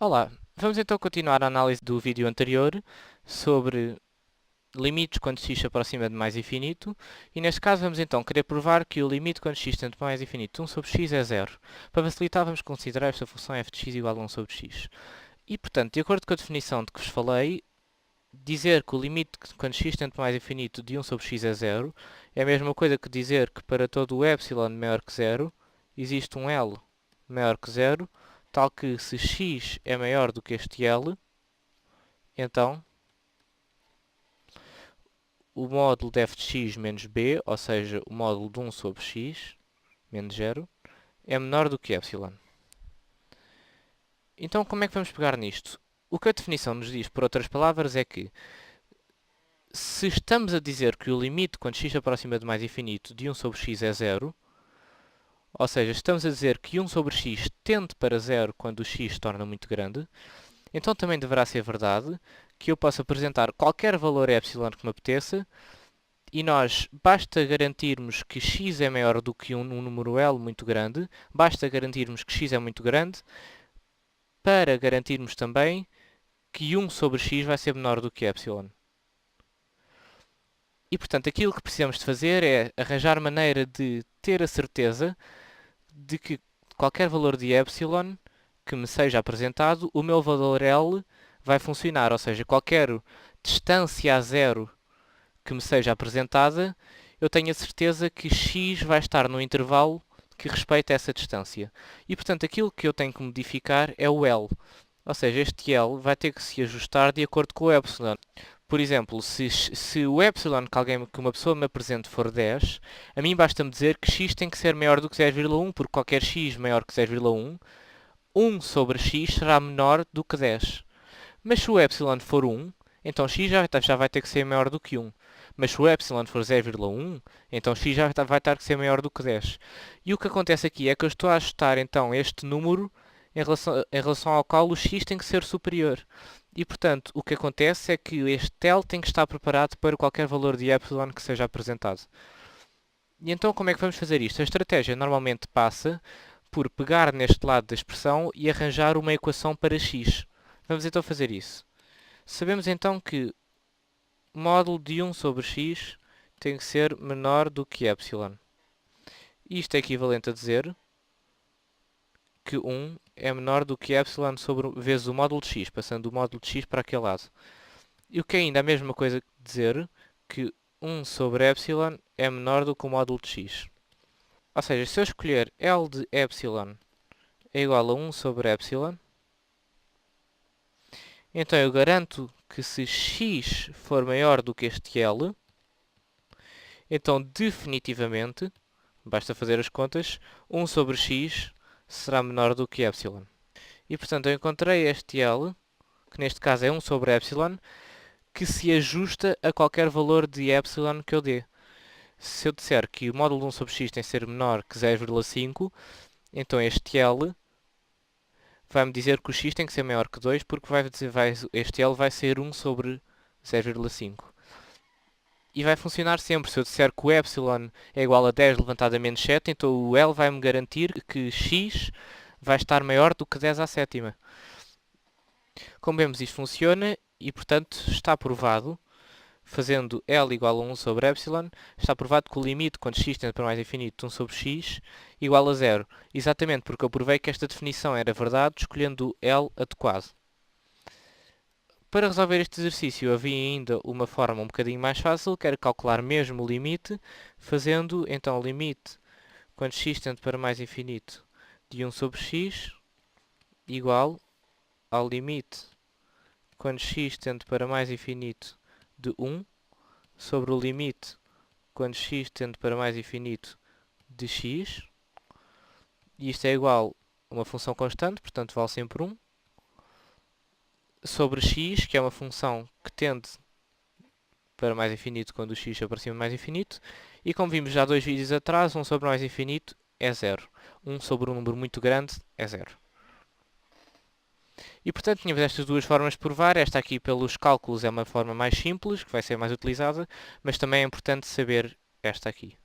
Olá, vamos então continuar a análise do vídeo anterior sobre limites quando x se aproxima de mais infinito e neste caso vamos então querer provar que o limite quando x tende para mais infinito de 1 sobre x é zero. Para facilitar vamos considerar esta função f de x igual a 1 sobre x. E portanto, de acordo com a definição de que vos falei, dizer que o limite quando x tende para mais infinito de 1 sobre x é zero é a mesma coisa que dizer que para todo o epsilon maior que zero existe um L maior que zero, tal que se x é maior do que este L, então o módulo de f de x menos b, ou seja, o módulo de 1 sobre x menos zero, é menor do que epsilon. Então como é que vamos pegar nisto? O que a definição nos diz, por outras palavras, é que se estamos a dizer que o limite quando x se aproxima de mais infinito de 1 sobre x é zero, ou seja, estamos a dizer que 1 sobre x tende para zero quando o x se torna muito grande, então também deverá ser verdade que eu posso apresentar qualquer valor epsilon que me apeteça e nós, basta garantirmos que x é maior do que um número L muito grande, basta garantirmos que x é muito grande, para garantirmos também que 1 sobre x vai ser menor do que epsilon. E, portanto, aquilo que precisamos de fazer é arranjar maneira de ter a certeza de que qualquer valor de epsilon que me seja apresentado, o meu valor L vai funcionar, ou seja, qualquer distância a zero que me seja apresentada, eu tenho a certeza que x vai estar no intervalo que respeita essa distância. E, portanto, aquilo que eu tenho que modificar é o L. Ou seja, este L vai ter que se ajustar de acordo com o epsilon. Por exemplo, se o epsilon que uma pessoa me apresente for 10, a mim basta-me dizer que x tem que ser maior do que 0,1, porque qualquer x maior que 0,1, 1 sobre x será menor do que 10. Mas se o epsilon for 1, então x já vai ter que ser maior do que 1. Mas se o epsilon for 0,1, então x já vai ter que ser maior do que 10. E o que acontece aqui é que eu estou a ajustar então este número em relação ao qual o x tem que ser superior. E, portanto, o que acontece é que este L tem que estar preparado para qualquer valor de epsilon que seja apresentado. E então como é que vamos fazer isto? A estratégia normalmente passa por pegar neste lado da expressão e arranjar uma equação para x. Vamos então fazer isso. Sabemos então que o módulo de 1 sobre x tem que ser menor do que epsilon. Isto é equivalente a dizer que 1 é menor do que epsilon sobre vezes o módulo de x, passando o módulo de x para aquele lado. E o que é ainda a mesma coisa que dizer que 1 sobre epsilon é menor do que o módulo de x. Ou seja, se eu escolher L de epsilon é igual a 1 sobre epsilon, então eu garanto que se x for maior do que este L, então definitivamente, basta fazer as contas, 1 sobre x será menor do que epsilon. E portanto eu encontrei este L, que neste caso é 1 sobre epsilon, que se ajusta a qualquer valor de epsilon que eu dê. Se eu disser que o módulo de 1 sobre x tem que ser menor que 0,5, então este L vai-me dizer que o x tem que ser maior que 2, porque este L vai ser 1 sobre 0,5. E vai funcionar sempre. Se eu disser que o epsilon é igual a 10 levantado a menos 7, então o L vai-me garantir que x vai estar maior do que 10 à sétima. Como vemos, isto funciona e, portanto, está provado, fazendo L igual a 1 sobre epsilon, está provado que o limite quando x tende para mais infinito de 1 sobre x igual a 0. Exatamente porque eu provei que esta definição era verdade, escolhendo o L adequado. Para resolver este exercício havia ainda uma forma um bocadinho mais fácil, que era calcular mesmo o limite, fazendo então o limite quando x tende para mais infinito de 1 sobre x igual ao limite quando x tende para mais infinito de 1 sobre o limite quando x tende para mais infinito de x, e isto é igual a uma função constante, portanto vale sempre 1, sobre x, que é uma função que tende para mais infinito quando o x se aproxima de mais infinito, e como vimos já 2 vídeos atrás, 1 sobre mais infinito é 0. 1 sobre um número muito grande é 0. E portanto tínhamos estas duas formas de provar. Esta aqui pelos cálculos é uma forma mais simples, que vai ser mais utilizada, mas também é importante saber esta aqui.